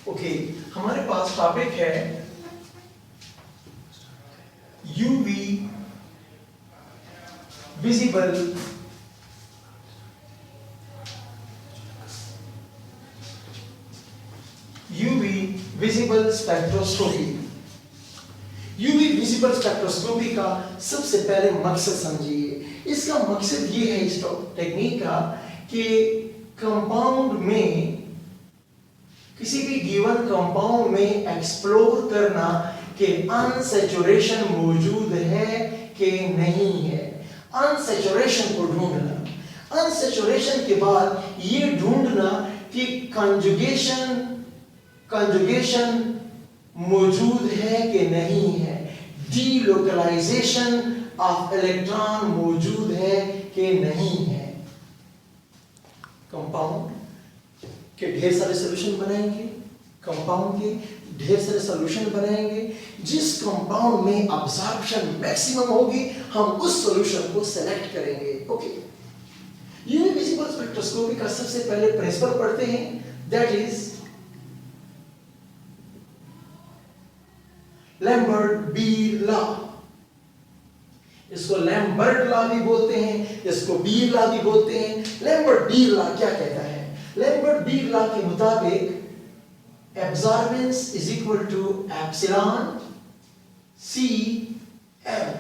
Okay, हमारे पास topic है UV visible spectroscopy. UV visible spectroscopy का सबसे पहले मकसद समझिए। इसका मकसद ये है इस टेक्निक का कि कंपाउंड में, किसी भी गिवन कंपाउंड में एक्सप्लोर करना कि अनसैचुरेशन मौजूद है कि नहीं है। अनसैचुरेशन को ढूंढना, अनसैचुरेशन के बाद ये ढूंढना कि कंजुगेशन मौजूद है कि नहीं है, डीलोकलाइजेशन ऑफ इलेक्ट्रॉन मौजूद है कि नहीं है। कंपाउंड के ढेर सारे सॉल्यूशन बनाएंगे, कंपाउंड के ढेर सारे सॉल्यूशन बनाएंगे। जिस कंपाउंड में अब्जॉर्प्शन मैक्सिमम होगी हम उस सॉल्यूशन को सेलेक्ट करेंगे। ओके, यूवी विजिबल स्पेक्ट्रोस्कोपी का सबसे पहले प्रिंसिपल पढ़ते हैं, दैट इज लैम्बर्ट-बीर लॉ। इसको लैम्बर्ट लॉ भी बोलते हैं, इसको बीर लॉ भी बोलते हैं। लैम्बर्ट-बीर लॉ क्या कहता है? लैम्बर्ट-बीर लॉ के मुताबिक absorbance is equal to epsilon C M.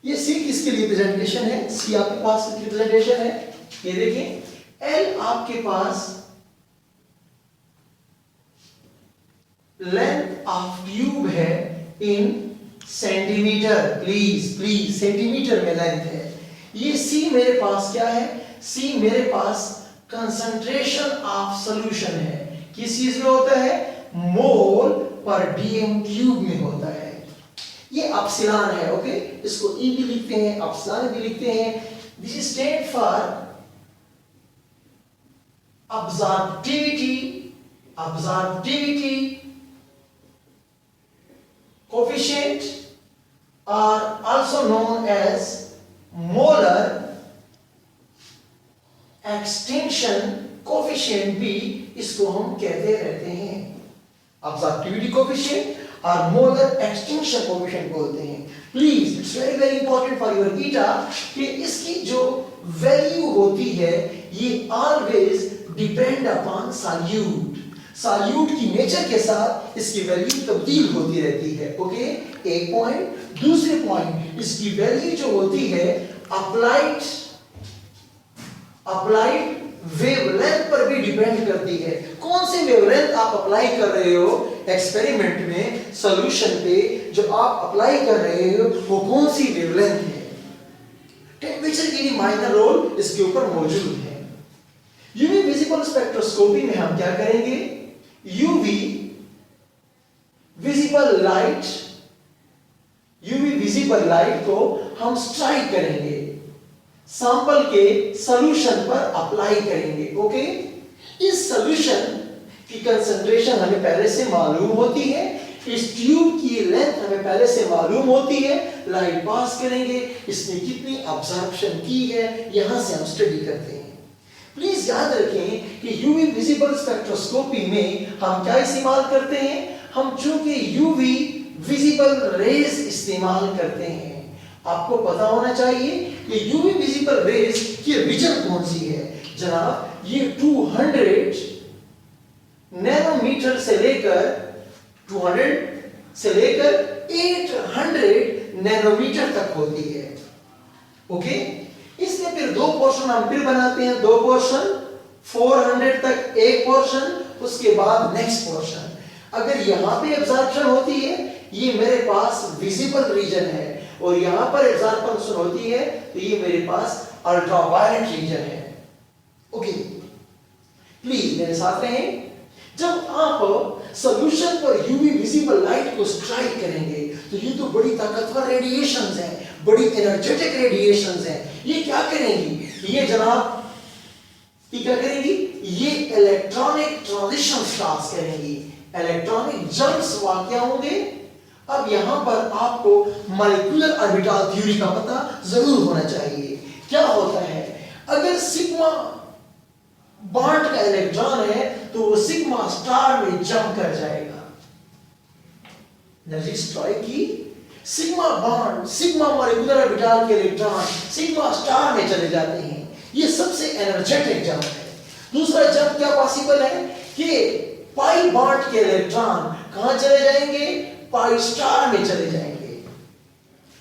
ये सी किसके लिए रिप्रेजेंटेशन है? सी आपके पास रिप्रेजेंटेशन है, ये देखें। एल आपके पास लेंथ ऑफ ट्यूब है इन सेंटीमीटर, प्लीज सेंटीमीटर में लेंथ है। ये सी मेरे पास क्या है? सी मेरे पास कंसंट्रेशन ऑफ सॉल्यूशन है। किस चीज में होता है? मोल पर डीएम क्यूब में होता है। ये एप्सिलॉन है। ओके, इसको ई भी लिखते हैं, एप्सिलॉन भी लिखते हैं। This is stand for absorptivity coefficient, are also known as molar extinction coefficient भी इसको हम कहते रहते हैं। absorptivity coefficient और molar extinction coefficient बोलते हैं। Please, it's very very important for your beta कि इसकी जो वैल्यू होती है ये always depend upon solute. Solute की नेचर के साथ इसकी वैल्यू तब्दील होती रहती है। ओके, एक पॉइंट। दूसरे पॉइंट, इसकी वैल्यू जो होती है अप्लाइड वेवलेंथ पर भी डिपेंड करती है। कौन सी वेवलेंथ आप अप्लाई कर रहे हो एक्सपेरिमेंट में, सॉल्यूशन पे जो आप अप्लाई कर रहे हो वो कौन सी वेवलेंथ है। टेम्परेचर की भी माइनर रोल इसके ऊपर मौजूद है। यूवी विजिबल स्पेक्ट्रोस्कोपी में हम क्या करेंगे? यूवी विजिबल लाइट को हम स्ट्राइक करेंगे, सैंपल के सॉल्यूशन पर अप्लाई करेंगे। ओके, इस सॉल्यूशन की कंसंट्रेशन हमें पहले से मालूम होती है, इस ट्यूब की लेंथ हमें पहले से मालूम होती है। लाइट पास करेंगे, इसने कितनी अब्जॉर्प्शन की है यहां से हम स्टडी करते हैं। प्लीज याद रखें कि यूवी विजिबल स्पेक्ट्रोस्कोपी में हम क्या इस्तेमाल करते हैं? हम चूंकि यूवी विजिबल रेज इस्तेमाल करते हैं। आपको पता होना चाहिए कि यूवी विजिबल रेज की रीजन कौन सी है। जनाब, ये 200 नैनोमीटर से लेकर 800 नैनोमीटर तक होती है। ओके, इसमें फिर दो पोर्शन हम फिर बनाते हैं, दो पोर्शन 400 तक एक पोर्शन, उसके बाद नेक्स्ट पोर्शन। अगर यहां पे एब्जॉर्प्शन होती है ये मेरे पास विजिबल रीजन है, और यहां पर एब्जॉर्प्शन होती है तो ये मेरे पास अल्ट्रावायलेट रीजन है। ओके, प्लीज मेरे साथ रहें। जब आप सॉल्यूशन पर यूवी विजिबल लाइट को स्ट्राइक करेंगे तो ये तो बड़ी ताकतवर रेडिएशंस हैं, बड़ी एनर्जेटिक रेडिएशंस हैं। ये क्या करेंगी? ये जनाब क्या करेंगी? ये इलेक्ट्रॉनिक ट्रांजिशन स्टार्ट करेंगी, इलेक्ट्रॉनिक जंप्स वाकया होंगे। अब यहां पर आपको मॉलिक्यूलर ऑर्बिटल थ्योरी का पता जरूर होना चाहिए। क्या होता है? अगर सिग्मा बॉन्ड का इलेक्ट्रॉन है तो वो सिग्मा स्टार में जंप कर जाएगा। एनर्जी स्ट्राइक की sigma bond, sigma molecular orbital के इलेक्ट्रॉन सिग्मा स्टार में चले जाते हैं। ये सबसे एनर्जेटिक जंप है। दूसरा जंप क्या पॉसिबल है कि पाई बॉन्ड के इलेक्ट्रॉन कहां चले जाएंगे? पाई स्टार में चले जाएंगे।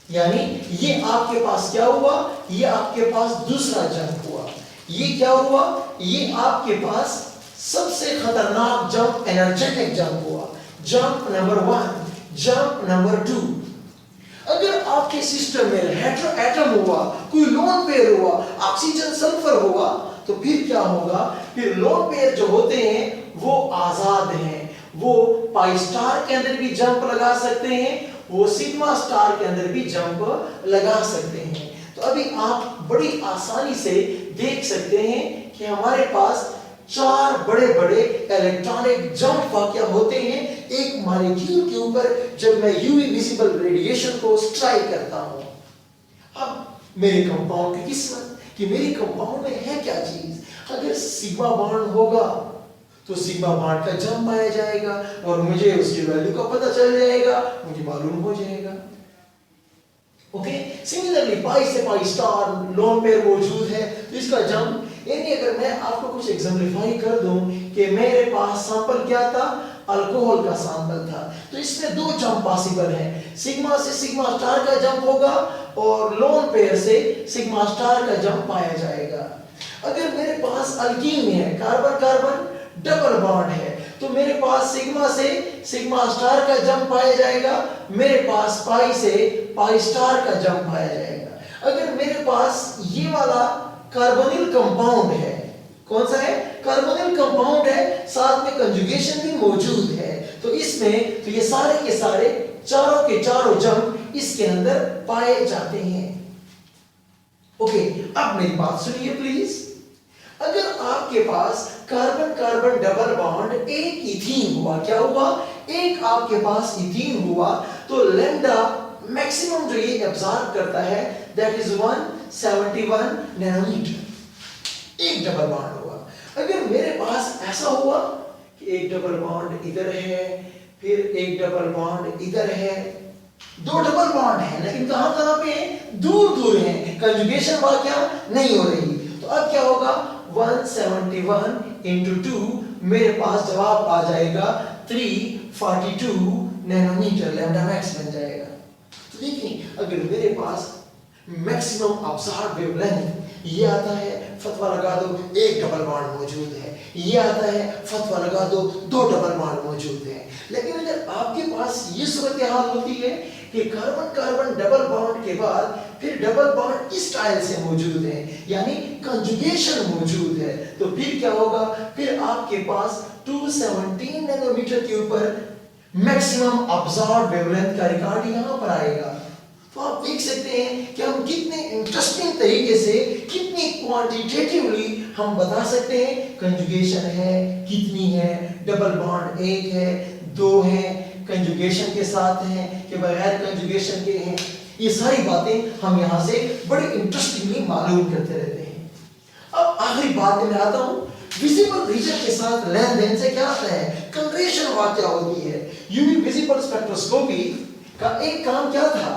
यानी ये आपके पास क्या हुआ? ये आपके पास दूसरा जंप हुआ। ये क्या हुआ? ये आपके पास सबसे खतरनाक जंप, एनर्जेटिक जंप हुआ। Jump number 1, jump number 2। अगर आपके सिस्टम में हेटेरो एटम हुआ, कोई लोन पेयर हुआ, ऑक्सीजन सल्फर हुआ, तो फिर क्या होगा? फिर लोन पेयर जो होते हैं वो आजाद हैं। वो पाई स्टार के अंदर भी जंप लगा सकते हैं, वो सिग्मा स्टार के अंदर भी जंप लगा सकते हैं। तो अभी आप बड़ी आसानी से देख सकते हैं कि हमारे पास 4 बड़े बड़े इलेक्ट्रॉनिक जंप वाकया होते हैं एक मॉलिक्यूल के ऊपर जब मैं यूवी विजिबल रेडिएशन को स्ट्राइक करता हूं। अब मेरे कंपाउंड की किस्मत कि मेरी कंपाउंड में है क्या चीज? अगर सिग्मा बॉन्ड होगा तो सिग्मा बॉन्ड का जंप आया जाएगा और मुझे उसकी वैल्यू का पता चल जाएगा, मुझे मालूम हो जाएगा। ओके, सिमिलरली पाई से पाई स्टार लोन पेयर मौजूद है तो इसका जंप, यानी अगर मैं आपको कुछ एग्जाम्पलीफाई कर दूं कि मेरे पास सैंपल क्या था? अल्कोहल का सैंपल था, तो इसमें 2 जंप पॉसिबल है। सिग्मा से सिग्मा स्टार का जंप होगा और लोन पेयर से सिग्मा स्टार का जंप पाया जाएगा। अगर मेरे पास अल्कीन है, कार्बन कार्बन डबल बॉन्ड है, तो मेरे पास सिग्मा से सिग्मा स्टार का जंप पाया जाएगा, मेरे पास पाई से पाई स्टार का जंप पाया जाएगा। अगर मेरे पास ये वाला कार्बोनिल कंपाउंड है, कौन सा है? कार्बोनिल कंपाउंड है, साथ में कंजुगेशन भी मौजूद है, तो इसमें तो ये सारे के सारे चारों के चारों जंप इसके अंदर पाए जाते हैं। ओके, अब मेरी बात सुनिए प्लीज। अगर आपके पास कार्बन कार्बन डबल बॉन्ड एक इथीन हुआ, क्या हुआ? एक आपके पास इथीन हुआ, तो लैम्डा मैक्सिमम जो ये एब्जॉर्ब करता है दैट इज 171 नैनोमीटर। एक डबल बॉन्ड हुआ। अगर मेरे पास ऐसा हुआ कि एक डबल बॉन्ड इधर है, फिर एक डबल बॉन्ड इधर है, 2 डबल बॉन्ड है, लेकिन कहां पे है? दूर दूर है, कंजुगेशन वाकया नहीं हो रही, तो अब क्या होगा? 171 into 2, मेरे पास जवाब आ जाएगा 342 नैनोमीटर, लैम्डा मैक्स बन जाएगा। तो देखिए, अगर मेरे पास मैक्सिमम अब्सॉर्ब वेवलेंथ ये आता है, फतवा लगा दो 1 डबल बॉन्ड मौजूद है, ये आता है, फतवा लगा दो 2 डबल बॉन्ड मौजूद है। लेकिन अगर आपके पास ये सूरत हाल होती है कि कार्बन कार्बन डबल बॉन्ड के बाद फिर डबल बॉन्ड इस स्टाइल से मौजूद है, यानी कंजुगेशन मौजूद है, तो फिर क्या होगा? फिर आपके पास 217 नैनोमीटर के ऊपर मैक्सिमम अब्सॉर्ब वेवलेंथ का रिकॉर्ड यहां पर आएगा। तो आप देख सकते हैं कि हम कितने इंटरेस्टिंग तरीके से, कितनी क्वांटिटेटिवली हम बता सकते हैं कंजुगेशन है, कितनी है, डबल बॉन्ड 1 है, 2 है, कंजुगेशन के साथ हैं कि बगैर कंजुगेशन के हैं। ये सारी बातें हम यहां से बड़ी इंटरेस्टिंगली मालूम करते रहते हैं। अब आखिरी बात में आता हूं, विजिबल रीजन के साथ लेन देन से क्या आता है? कंट्रेशन वाकया होती है। यूवी विजिबल स्पेक्ट्रोस्कोपी का एक काम क्या था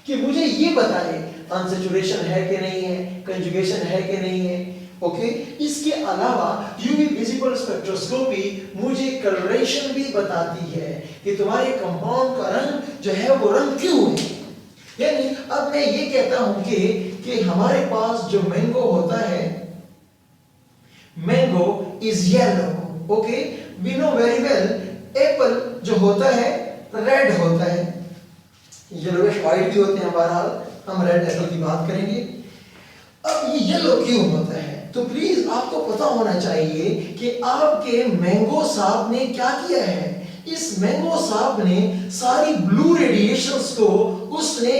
कि मुझे ये बताए अनसैचुरेशन है कि नहीं है, कंजुगेशन है कि नहीं है। ओके, इसके अलावा यूवी विजिबल स्पेक्ट्रोस्कोपी मुझे कलरेशन भी बताती है कि तुम्हारे कंपाउंड का रंग जो है वो रंग क्यों है। यानी अब मैं ये कहता हूं कि हमारे पास जो मैंगो होता है, mango is yellow. Okay, we know very well apple जो होता है रेड होता है, येलोइश व्हाइट भी होते हैं, बहरहाल हम रेड एप्पल की बात करेंगे। अब ये येलो क्यों होता है? तो प्लीज आपको पता होना चाहिए कि आपके मैंगो साहब ने क्या किया है। इस मैंगो साहब ने सारी ब्लू रेडिएशंस को उसने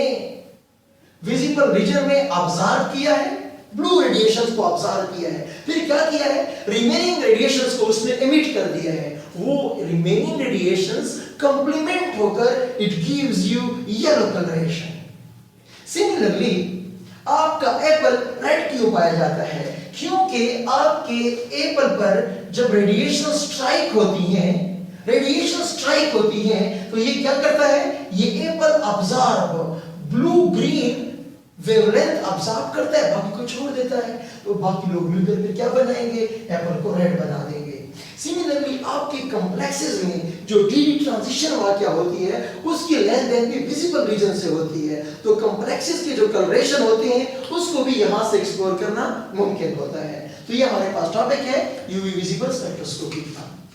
विजिबल रीजन में ऑब्जर्व किया है, ब्लू रेडिएशंस को ऑब्जर्व किया है, फिर क्या किया है? रिमेनिंग रेडिएशंस को उसने एमिट कर दिया है। वो रिमेनिंग रेडिएशंस कंप्लीमेंट होकर it gives you yellow colouration. Similarly आपका एप्पल रेड क्यों पाया जाता है? क्योंकि आपके एप्पल पर जब रेडिएशन स्ट्राइक होती है तो ये क्या करता है? ये Apple absorb blue green wavelength absorb करता है, बाकी को छोड़ देता है। तो बाकी लोग मिलकर फिर क्या बनाएंगे? एप्पल को रेड बना देंगे। सिमिलरली आपके कॉम्प्लेक्सेस में जो डी ट्रांजिशन वाकया होती है उसकी लेन देन भी विजिबल रीजन से होती है। तो कॉम्प्लेक्सेस के जो कलरेशन होते हैं उसको भी यहां से एक्सप्लोर करना मुमकिन होता है। तो ये हमारे पास टॉपिक है यूवी विजिबल स्पेक्ट्रोस्कोपी का।